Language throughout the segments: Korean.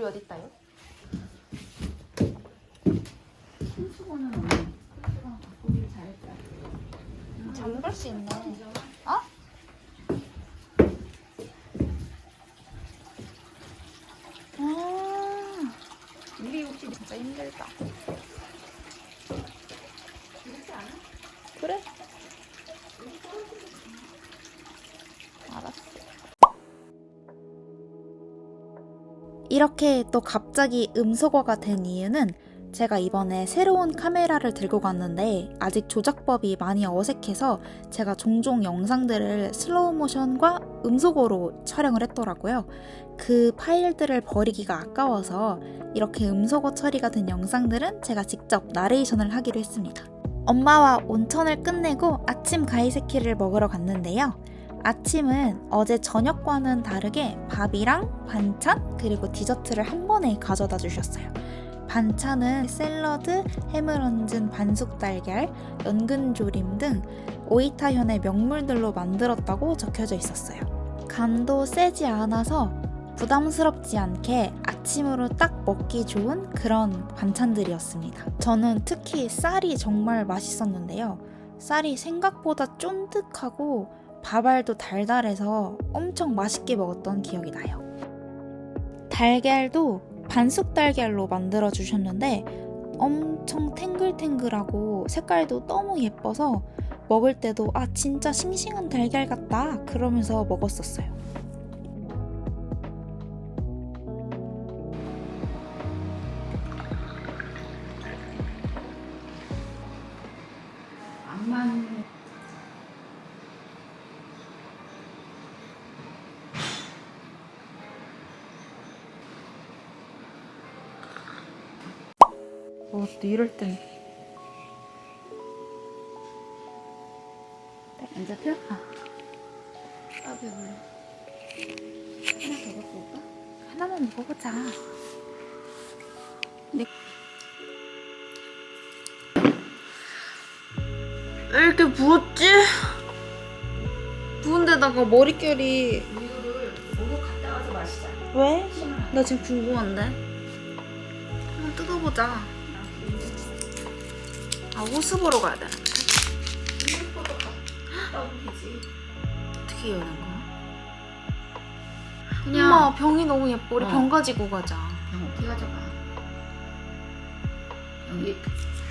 어딨다요? 순수건은 언니. 순수건 바꾸기를 잘했다. 잠글 수 있네. 어? 우리 혹시 진짜 힘들다. 그렇지 않아? 그래? 알았어. 이렇게 또 갑자기 음소거가 된 이유는 제가 이번에 새로운 카메라를 들고 갔는데 아직 조작법이 많이 어색해서 제가 종종 영상들을 슬로우 모션과 음소거로 촬영을 했더라고요. 그 파일들을 버리기가 아까워서 이렇게 음소거 처리가 된 영상들은 제가 직접 나레이션을 하기로 했습니다. 엄마와 온천을 끝내고 아침 가이세키를 먹으러 갔는데요. 아침은 어제 저녁과는 다르게 밥이랑 반찬 그리고 디저트를 한 번에 가져다 주셨어요. 반찬은 샐러드, 햄을 얹은 반숙 달걀, 연근조림 등 오이타현의 명물들로 만들었다고 적혀져 있었어요. 간도 세지 않아서 부담스럽지 않게 아침으로 딱 먹기 좋은 그런 반찬들이었습니다. 저는 특히 쌀이 정말 맛있었는데요. 쌀이 생각보다 쫀득하고 밥알도 달달해서 엄청 맛있게 먹었던 기억이 나요. 달걀도 반숙 달걀로 만들어 주셨는데 엄청 탱글탱글하고 색깔도 너무 예뻐서 먹을 때도 아 진짜 싱싱한 달걀 같다 그러면서 먹었었어요. 암만 또 이럴 땐 안 잡혀? 아 배불러. 하나 더 갖고 올까? 하나만 먹어보자. 왜 이렇게 부었지? 부은데다가 머릿결이 우유를 목욕 갔다 와서 마시자. 왜? 나 지금 궁금한데. 한번 뜯어보자. 아 호수 보러 가야 되는데. 우유보다 갔다 오면 되지. 어떻게 여는 거야? 그냥 엄마 병이 너무 예뻐. 우리 병 가지고 가자. 병 어떻게 가져가? 여기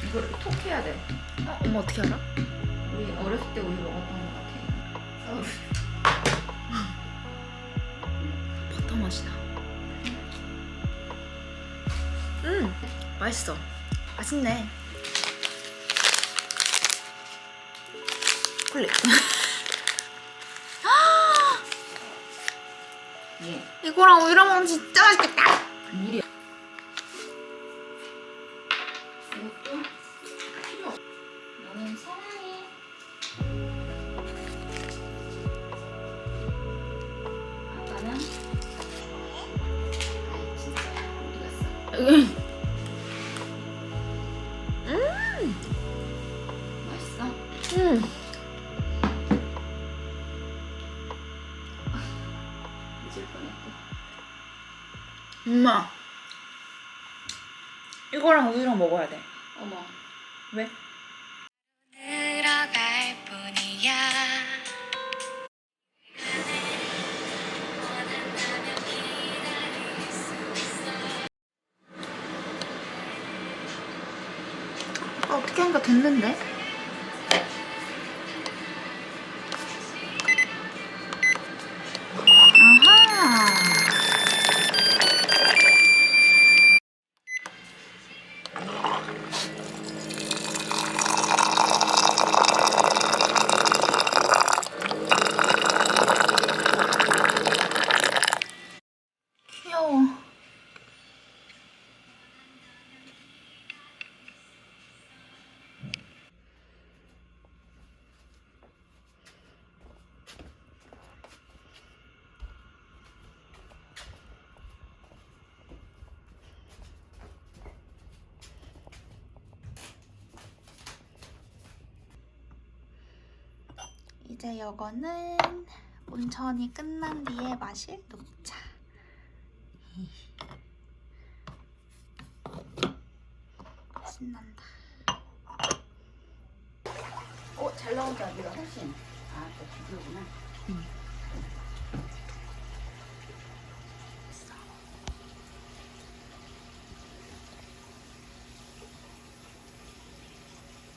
이걸 톡 해야 돼. 엄마 어떻게 알아? 우리 어렸을 때 우유 먹었던 것 같아. 서울. 버터 맛이 나. 맛있어. 맛있네. 콜릿. 예. 이거랑 우유랑 먹으면 진짜 맛있겠다. 물이야. 이것도 필요 없어. 너는 사랑해. 아빠는 아이 진짜 어디 갔어? 맛있어? 잊을 뻔했고. 엄마. 이거랑 우유랑 먹어야 돼. 어머. 왜? 들어갈 뿐이야. 아까 어떻게 하니까 됐는데? 아하. 귀여워. 이제 이거는 온천이 끝난 뒤에 마실 녹차. 신난다. 잘 나온다. 네가 훨씬. 또 비교구나.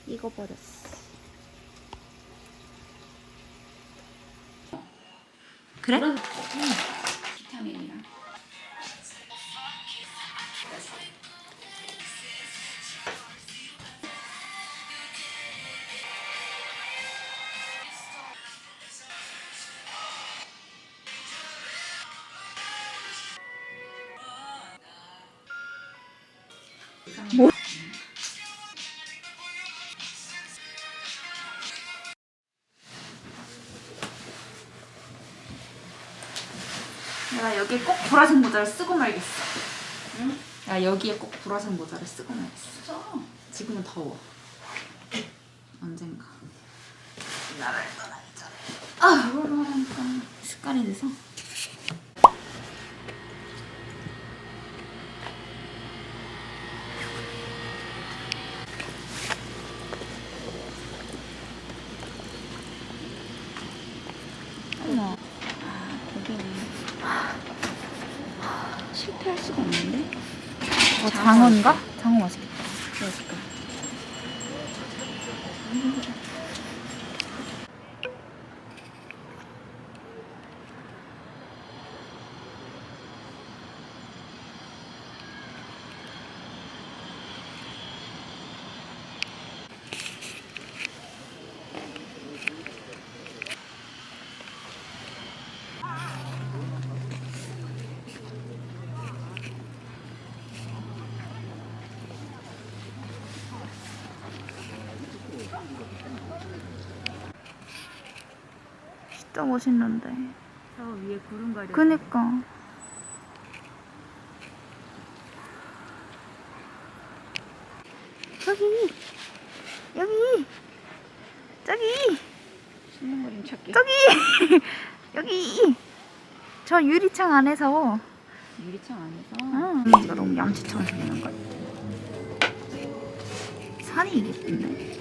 익어버렸어. 그래? 비타민이랑. 뭐? 내가 여기에 꼭 보라색 모자를 쓰고 말겠어. 응? 야, 여기에 꼭 보라색 모자를 쓰고 말겠어. 써. 지금은 더워. 언젠가. 나를 떠나기 전에. 이걸로 하라니까. 습관이 돼서. 어머. 고기는 실패할 수가 없는데. 장어인가? 장어 맛있겠다. 그러니까. 진짜 멋있는데. 저 위에 구름 가려. 그니까. 저기! 여기! 저기! 숨는 그림 찾기. 저기! 여기! 저 유리창 안에서. 유리창 안에서. 이미지가 너무 얌치처럼 생기는 걸. 산이 예쁜데?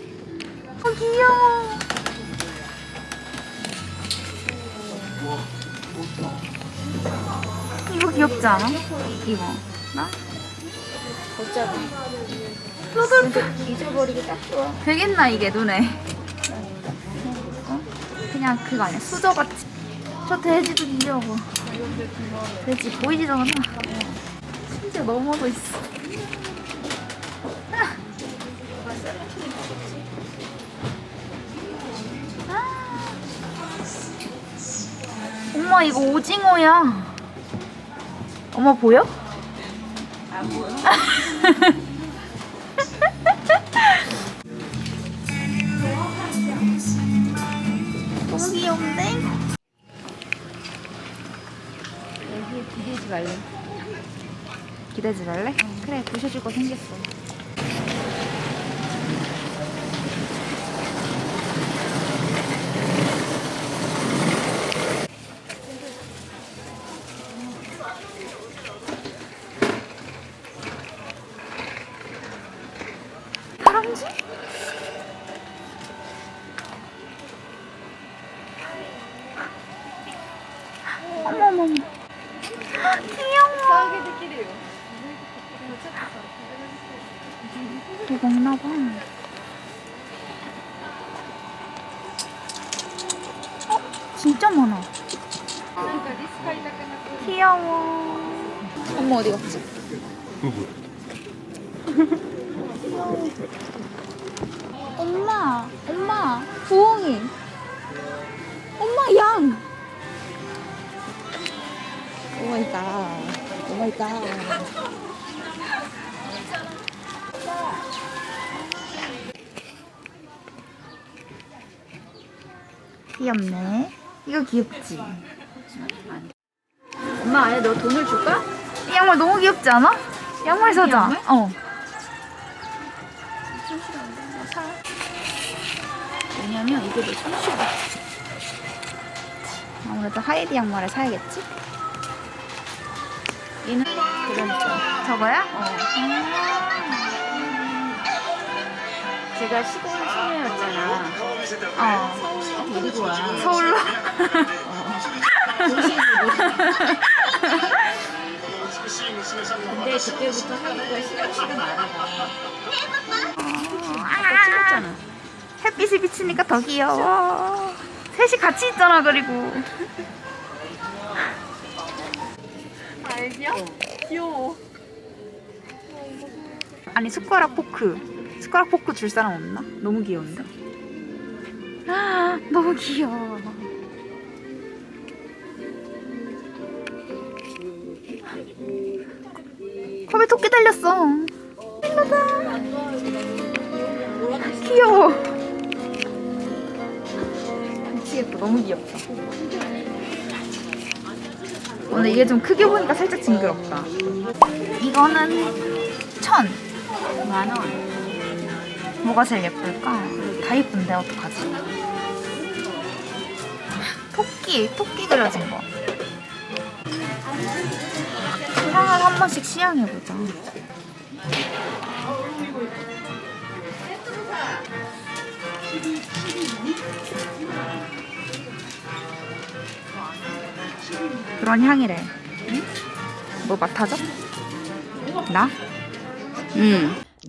귀여워! 이거 귀엽지 않아? 이거. 나? 어차피 루돌프. 잊어버리기 딱 좋아. 되겠나 이게 눈에? 어? 그냥 그거 아니야 수저같이. 저 돼지도 귀여워. 돼지 보이지도 않아. 심지어 넘어져 있어. 엄마 이거 오징어야. 엄마 보여? 안 보여? 너무 귀여운데? 여기에 기대지 말래. 기대지 말래? 그래 부셔줄 거 생겼어. 다람쥐? 어머머머. 귀여워. 또 먹나봐. 진짜 많아. 귀여워. 엄마 어디 갔지? 엄마, 부엉이. 엄마, 양. 오마이갓. 귀엽네. 이거 귀엽지? 엄마 안에 너 돈을 줄까? 이 양말 너무 귀엽지 않아? 양말 사자. 양말? 어. 왜냐면 이게 더 손쉬워. 아무래도 하이디 양말을 사야겠지? 얘는 그러니까. 저거야? 제가 시골 소녀였잖아. 서울로 데리고 와. 서울로? 근데 그때부터 한국에 시골씨가 많아가. 아까 찍었잖아. 햇빛이 비치니까 더 귀여워. 셋이 같이 있잖아, 그리고. 알기야? 귀여워. 아니, 숟가락 포크 줄 사람 없나? 너무 귀여운데? 너무 귀여워. 컵에 토끼 달렸어. 일로다. 귀여워. 미치겠다. 너무 귀엽다. 오늘 이게 좀 크게 보니까 살짝 징그럽다. 이거는 1,000원. 뭐가 제일 예쁠까? 다 예쁜데 어떡하지? 토끼 그려진 거. 향을 한 번씩 시향해보자. 그런 향이래. 응? 뭐 맡아줘? 나?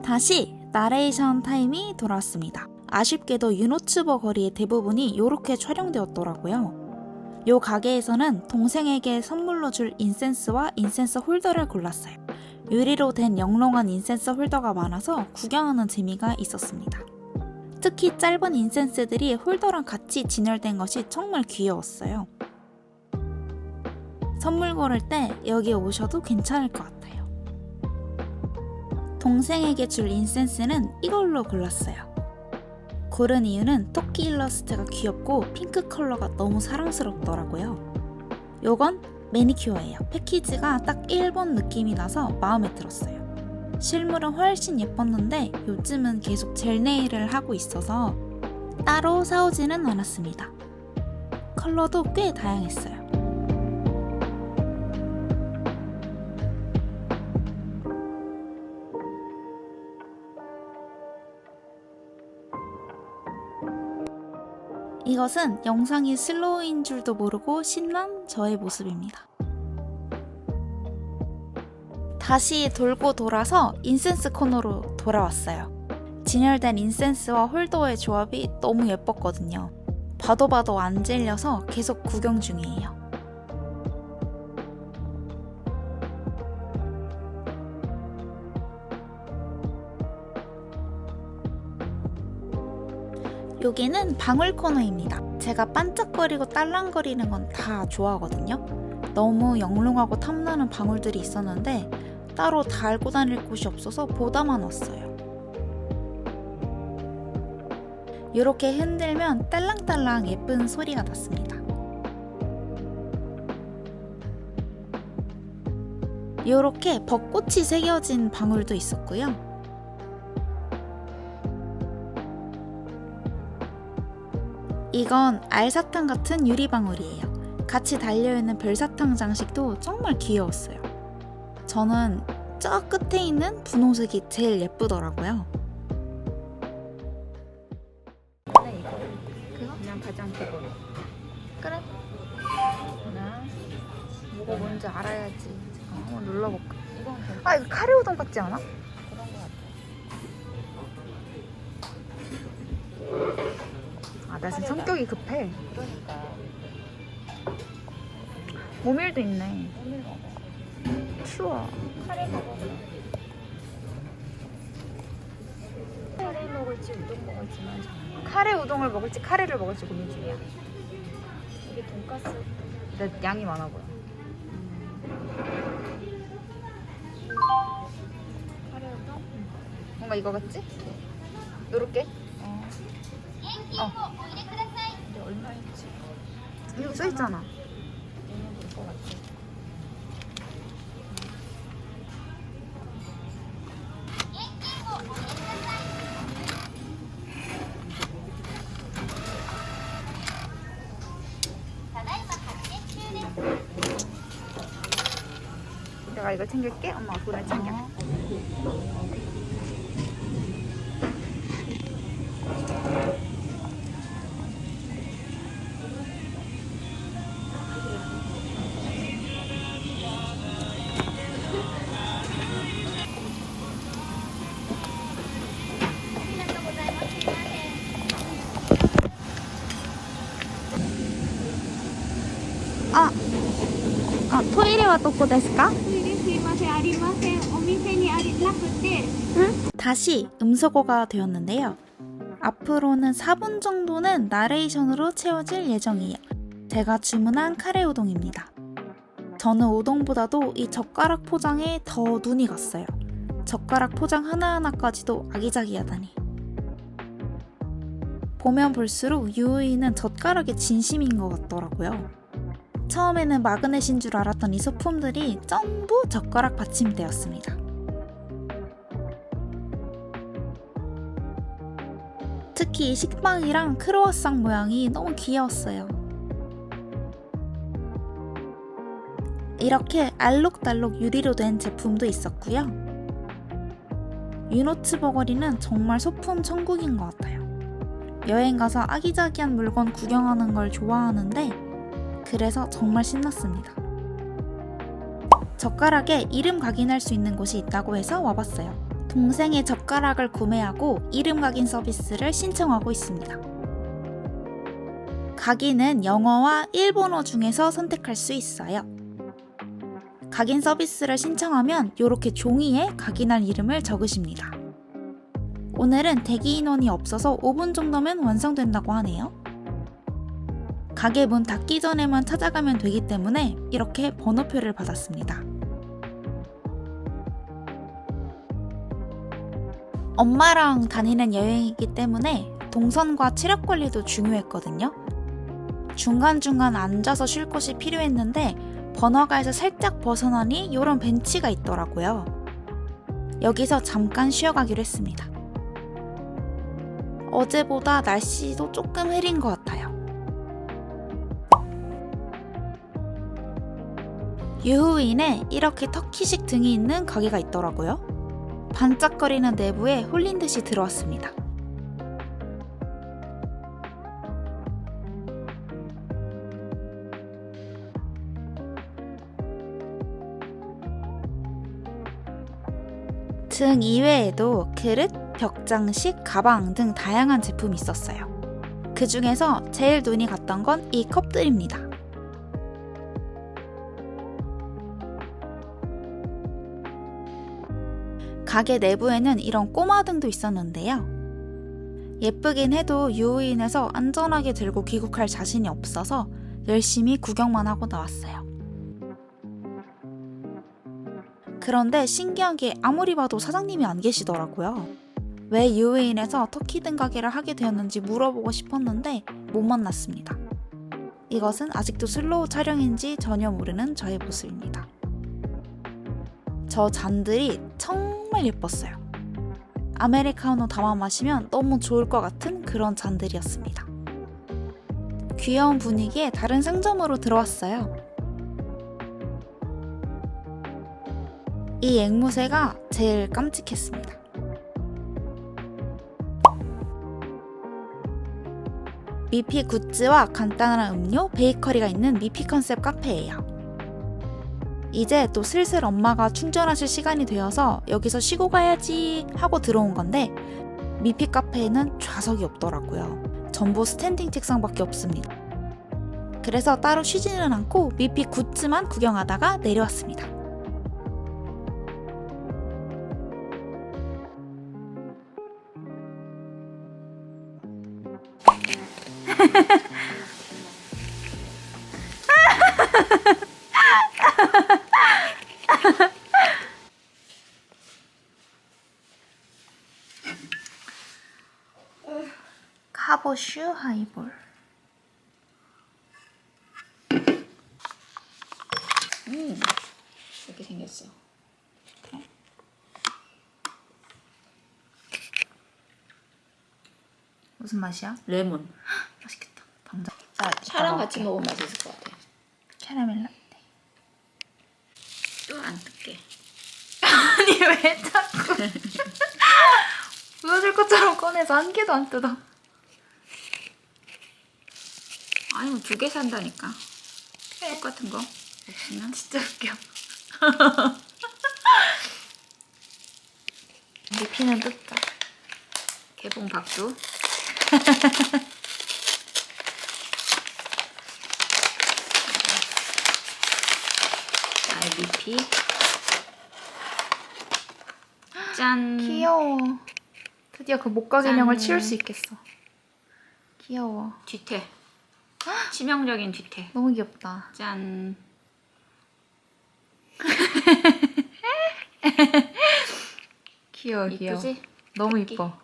다시 나레이션 타임이 돌아왔습니다. 아쉽게도 유노츠버 거리의 대부분이 이렇게 촬영되었더라고요. 요 가게에서는 동생에게 선물로 줄 인센스와 인센스 홀더를 골랐어요. 유리로 된 영롱한 인센스 홀더가 많아서 구경하는 재미가 있었습니다. 특히 짧은 인센스들이 홀더랑 같이 진열된 것이 정말 귀여웠어요. 선물 고를 때 여기 오셔도 괜찮을 것 같아요. 동생에게 줄 인센스는 이걸로 골랐어요. 고른 이유는 토끼 일러스트가 귀엽고 핑크 컬러가 너무 사랑스럽더라고요. 요건 매니큐어예요. 패키지가 딱 일본 느낌이 나서 마음에 들었어요. 실물은 훨씬 예뻤는데 요즘은 계속 젤 네일을 하고 있어서 따로 사오지는 않았습니다. 컬러도 꽤 다양했어요. 이것은 영상이 슬로우인 줄도 모르고 신난 저의 모습입니다. 다시 돌고 돌아서 인센스 코너로 돌아왔어요. 진열된 인센스와 홀더의 조합이 너무 예뻤거든요. 봐도 안 질려서 계속 구경 중이에요. 여기는 방울 코너입니다. 제가 반짝거리고 딸랑거리는 건 다 좋아하거든요. 너무 영롱하고 탐나는 방울들이 있었는데 따로 달고 다닐 곳이 없어서 보다만 왔어요. 이렇게 흔들면 딸랑딸랑 예쁜 소리가 났습니다. 이렇게 벚꽃이 새겨진 방울도 있었고요. 이건 알사탕 같은 유리방울이에요. 같이 달려있는 별사탕 장식도 정말 귀여웠어요. 저는 저 끝에 있는 분홍색이 제일 예쁘더라고요. 네, 이거 그냥 가장 기본. 그래? 하나. 뭐가 뭔지 알아야지. 한번 눌러볼까? 이건 아, 이거 카레 우동 같지 않아? 그런 거 같아. 아, 나 지금 성격이 급해. 그러니까 모밀도 있네. 오늘 먹어. 추워. 카레 먹어. 카레 먹을지 우동 먹을지만 정해. 카레 우동을 먹을지 카레를 먹을지 고민 중이야. 이게 돈가스. 근데 양이 많아 보여. 카레 우동? 뭔가 이거 같지? 요렇게? 근데 얼마인지 여기 써있잖아. 얘는 될 것 같아. 내가 이걸 챙길게. 엄마가 돈을 챙겨. はどこですか?すいません、ありません。お店にありなくて。 다시 음소거가 되었는데요. 앞으로는 4분 정도는 나레이션으로 채워질 예정이에요. 제가 주문한 카레 우동입니다. 저는 우동보다도 이 젓가락 포장에 더 눈이 갔어요. 젓가락 포장 하나하나까지도 아기자기하다니. 보면 볼수록 유우이는 젓가락에 진심인 것 같더라고요. 처음에는 마그넷인 줄 알았던 이 소품들이 전부 젓가락 받침대였습니다. 특히 이 식빵이랑 크로와상 모양이 너무 귀여웠어요. 이렇게 알록달록 유리로 된 제품도 있었고요. 유노츠 버거리는 정말 소품 천국인 것 같아요. 여행 가서 아기자기한 물건 구경하는 걸 좋아하는데 그래서 정말 신났습니다. 젓가락에 이름 각인할 수 있는 곳이 있다고 해서 와봤어요. 동생의 젓가락을 구매하고 이름 각인 서비스를 신청하고 있습니다. 각인은 영어와 일본어 중에서 선택할 수 있어요. 각인 서비스를 신청하면 이렇게 종이에 각인할 이름을 적으십니다. 오늘은 대기 인원이 없어서 5분 정도면 완성된다고 하네요. 가게 문 닫기 전에만 찾아가면 되기 때문에 이렇게 번호표를 받았습니다. 엄마랑 다니는 여행이기 때문에 동선과 체력 관리도 중요했거든요. 중간중간 앉아서 쉴 곳이 필요했는데 번화가에서 살짝 벗어나니 이런 벤치가 있더라고요. 여기서 잠깐 쉬어가기로 했습니다. 어제보다 날씨도 조금 흐린 것 같아요. 유후인에 이렇게 터키식 등이 있는 가게가 있더라고요. 반짝거리는 내부에 홀린 듯이 들어왔습니다. 등 이외에도 그릇, 벽장식, 가방 등 다양한 제품이 있었어요. 그 중에서 제일 눈이 갔던 건 이 컵들입니다. 가게 내부에는 이런 꼬마등도 있었는데요. 예쁘긴 해도 유후인에서 안전하게 들고 귀국할 자신이 없어서 열심히 구경만 하고 나왔어요. 그런데 신기한 게 아무리 봐도 사장님이 안 계시더라고요. 왜 유후인에서 터키 등 가게를 하게 되었는지 물어보고 싶었는데 못 만났습니다. 이것은 아직도 슬로우 촬영인지 전혀 모르는 저의 모습입니다. 저 잔들이 정말 예뻤어요. 아메리카노 담아 마시면 너무 좋을 것 같은 그런 잔들이었습니다. 귀여운 분위기에 다른 상점으로 들어왔어요. 이 앵무새가 제일 깜찍했습니다. 미피 굿즈와 간단한 음료, 베이커리가 있는 미피 컨셉 카페예요. 이제 또 슬슬 엄마가 충전하실 시간이 되어서 여기서 쉬고 가야지 하고 들어온 건데 미피 카페에는 좌석이 없더라고요. 전부 스탠딩 책상밖에 없습니다. 그래서 따로 쉬지는 않고 미피 굿즈만 구경하다가 내려왔습니다. 카보슈 하이볼. 이렇게 생겼어. 무슨 맛이야? 레몬. 맛있겠다. 당장. 차랑 같이 먹으면 맛있을 것 같아. 캐러멜 라떼. 또 안 뜯게. 아니 왜 자꾸 보여줄 것처럼 꺼내서 한 개도 안 뜯어. 아니 뭐 2개 산다니까. 똑같은 거 없으면. 진짜 웃겨. 미피는 뜯자. 개봉 박두. 자 미피. 짠. 귀여워. 드디어 그 목각 인형을 짠. 치울 수 있겠어. 귀여워. 뒤태. 치명적인 뒤태. 너무 귀엽다. 짠. 귀여워, 귀여워. 이쁘지? 너무 토끼. 이뻐.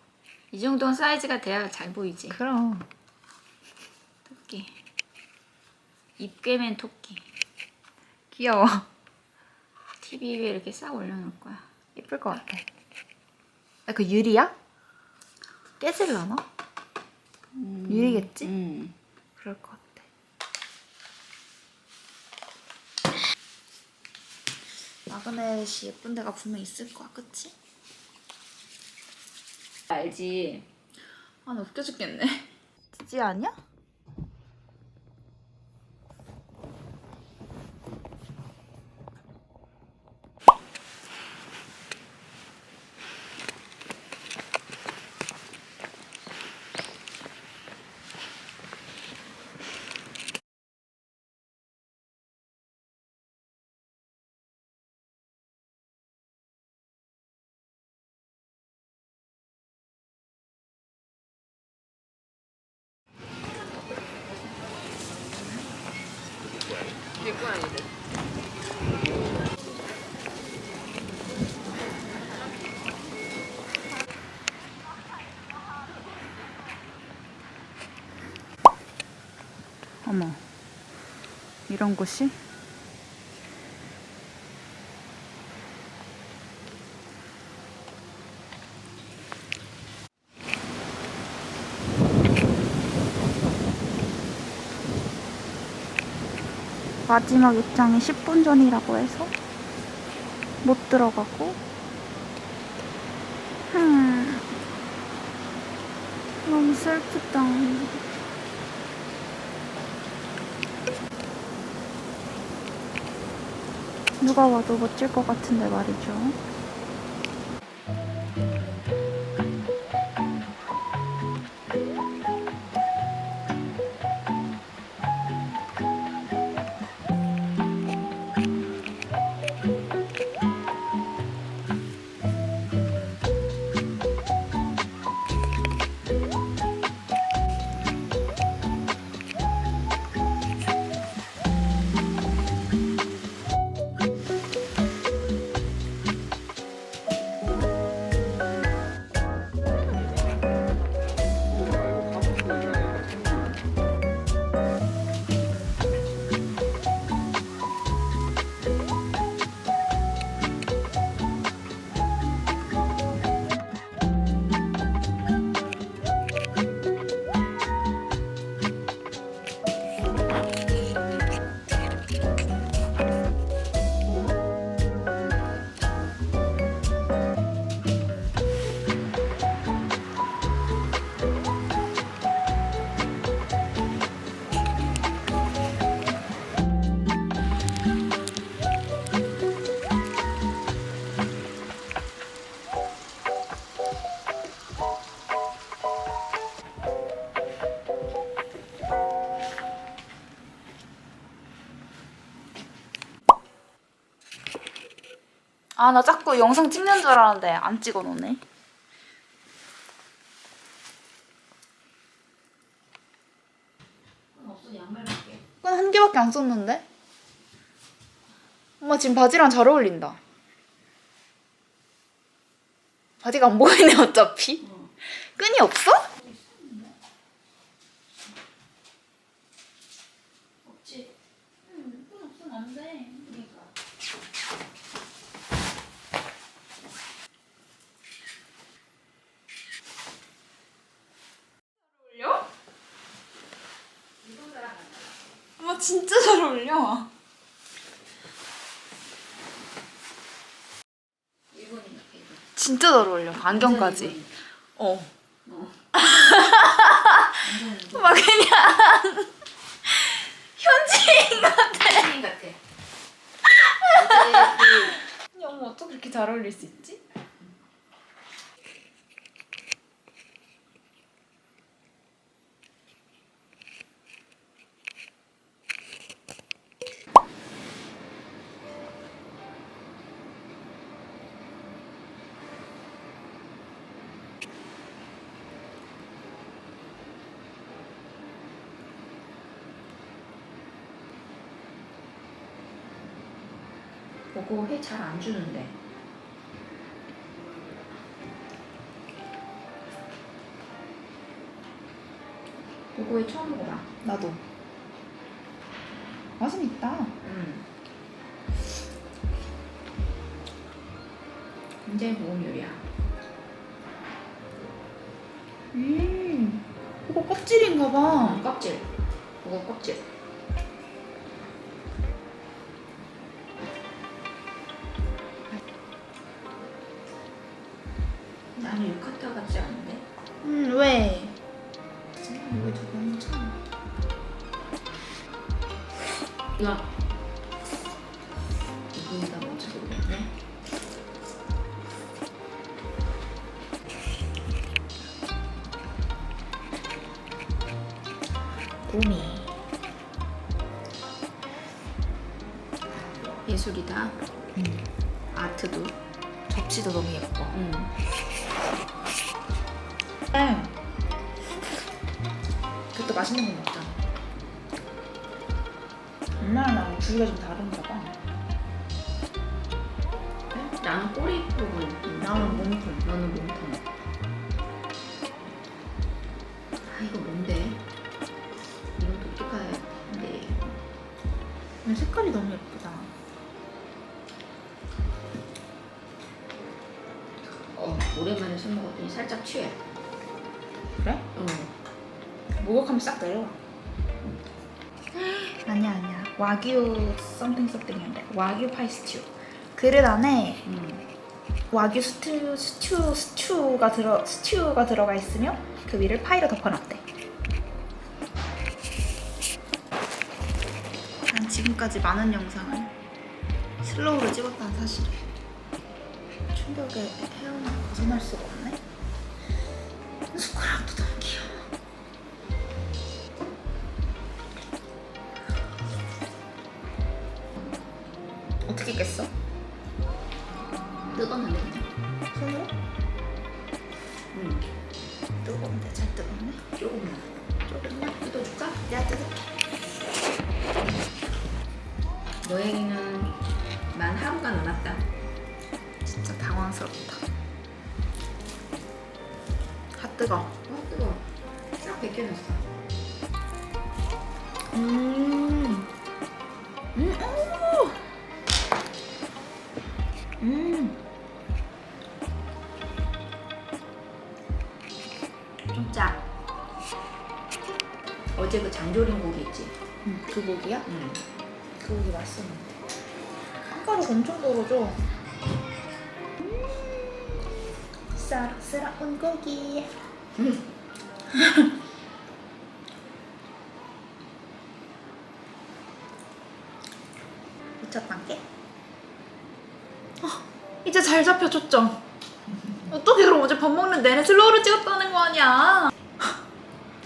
이 정도는 사이즈가 돼야 잘 보이지. 그럼. 토끼. 입 꿰맨 토끼. 귀여워. TV 위에 이렇게 싹 올려놓을 거야. 예쁠 것 같아. 그 유리야? 깨질라나? 유리겠지? 그럴 것 같아. 마그넷이 예쁜 데가 분명 있을 거야, 그치? 알지? 아, 나 웃겨 죽겠네. 지지 아니야? 어머, 이런 곳이? 마지막 입장이 10분 전이라고 해서 못 들어가고. 너무 슬프다. 누가 와도 멋질 것 같은데 말이죠. 아, 나 자꾸 영상 찍는 줄 알았는데 안 찍어놓네. 없어, 양말 밖에. 끈 한 개밖에 안 썼는데? 엄마 지금 바지랑 잘 어울린다. 바지가 안 보이네 어차피. 끈이 없어? 없지. 끈 없으면 안 돼. 그러니까. 어울려? 엄마 진짜 잘 어울려. 일본인 같아, 일본. 진짜 잘 어울려. 안경까지. 일본인. 어. 완전 막 그냥 현지인 같아. 일본인 같아. 어제 그 야, 엄마 어떻게 그렇게 잘 어울릴 수 있지? 요거 회 잘 안 주는데. 요거 회 처음 먹어봐. 나도. 맛은 있다. 굉장히 좋은 요리야. 이거 껍질인가 봐. 껍질. 그거 껍질. 나는 유카타 같지 않은데? 왜? 이거 저거 괜찮아. 야. 이거보다 뭔지 모르겠네. 봄이. 예술이다. 아트도. 접시도 너무 예뻐. 응. 그것도 맛있는 거 먹자. 엄마랑 나랑 부위가 좀 다른가 봐. 나는 꼬리 부분. 나는 몸통. 너는 몸통. 아 이거 뭔데? 이건 독특한데. 근데 색깔이 너무 예쁘다. 오랜만에 술 먹었더니 살짝 취해. 그래? 응. 목욕하면 싹 내려와. 아니야. 와규 썸띵이었는데 와규 파이 스튜. 그릇 안에 와규 스튜가 들어가 있으며 그 위를 파이로 덮어놨대. 난 지금까지 많은 영상을 슬로우로 찍었다는 사실에 충격에 헤어나 벗어날 수가 없네. 숟가락도 너무 귀여워. 어떻게 깼어? 뜨거운데 그냥. 손으로? 응. 뜨거운데 잘 뜨겁네. 조금만. 조금만 뜯어줄까? 내가 뜯을게. 너에게는 만 하루가 남았다. 진짜 당황스럽다. 뜨거. 뜨거워. 싹 벗겨졌어. 진짜. 어제 그 장조림 고기 있지? 그 고기야? 응. 그 고기 맛있었는데. 한가루 엄청 덜어줘. 쌀쌀한 고기. 미쳤단게? 이제 잘 잡혀 초점. 어떻게 그럼 어제 밥 먹는 내내 슬로우를 찍었다는 거 아니야?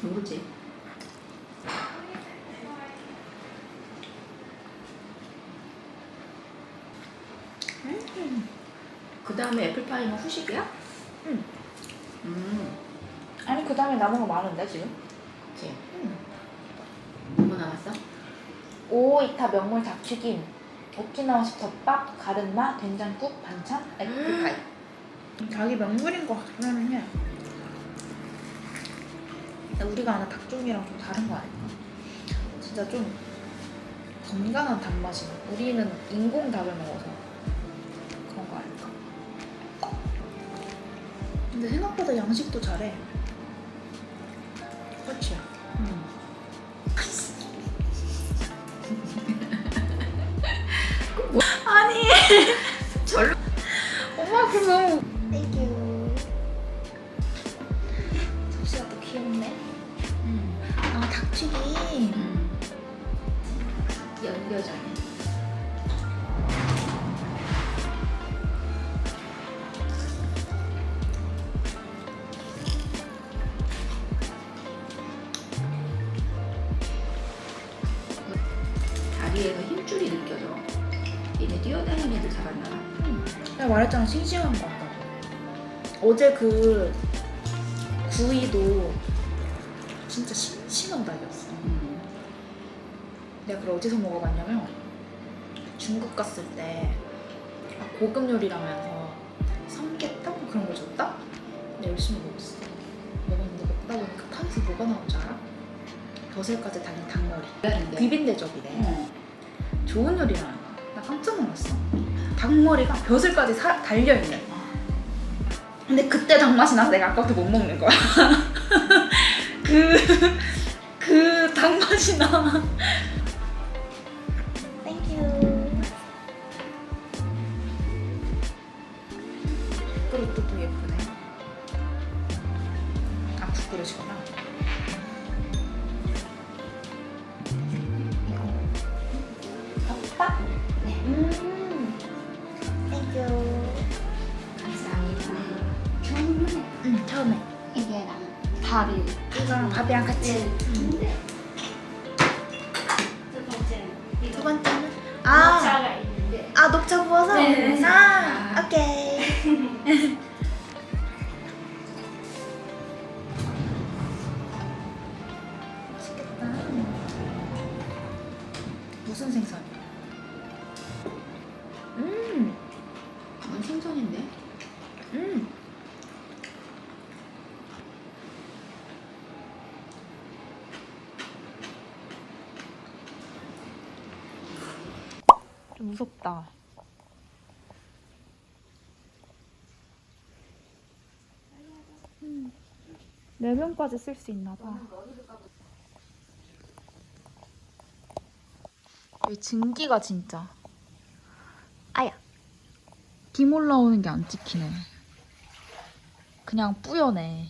모르지. 그 다음에 애플파이는 후식이야? 응. 음. 아니 그 다음에 남은 거 많은데 지금? 그치. 응. 뭐 남았어? 오이타 명물 잡튀김, 오키나와식 덮밥, 가른마, 된장국, 반찬, 애플파이. 자기 명물인 거 같기는 해. 근데 우리가 아는 닭종이랑 좀 다른 거 아닐까? 진짜 좀 건강한 닭맛이네. 우리는 인공 닭을 먹어서 그런 거 아닐까? 근데 생각보다 양식도 잘해. 그렇지? 아니 절로. 엄마 그거 땡큐. 접시가 또 귀엽네. 아 닭튀김. 연겨자네. 다리에서 힘줄이 느껴져. 얘네 뛰어다니는 애들 잡았나 봐. 내가 말했잖아 싱싱한 거 같다고. 어제 그 구이도 진짜 싱싱한 닭이었어. 내가 그걸 어디서 먹어봤냐면 중국 갔을 때 고급 요리라면서 삼계탕 그런 걸 줬다? 근데 열심히 먹었어. 먹었는데 먹다 보니까 탕에서 뭐가 나온 줄 알아? 벼슬까지 달린 닭머리. 비빈대접이래. 좋은 요리라는 거야. 나 깜짝 놀랐어. 닭머리가 벼슬까지 달려있네. 근데 그때 닭맛이 나서 내가 아까부터 못 먹는 거야. 그 닭맛이 나. 땡큐. 그릇도 또 예쁘네. 아, 국그릇이구나. 덮밥? 네. 땡큐. 감사합니다. 처음에 처음에. 이게랑 밥이 이거랑 밥이랑 같이. 두 번째는 녹차가 있는데 녹차 부어서? 네. 오케이. 맛있겠다. 무슨 생선이야? 생선인데? 좀 무섭다. 네 명까지 쓸 수 있나 봐. 이 증기가 진짜. 아야. 김 올라오는 게 안 찍히네. 그냥 뿌연해.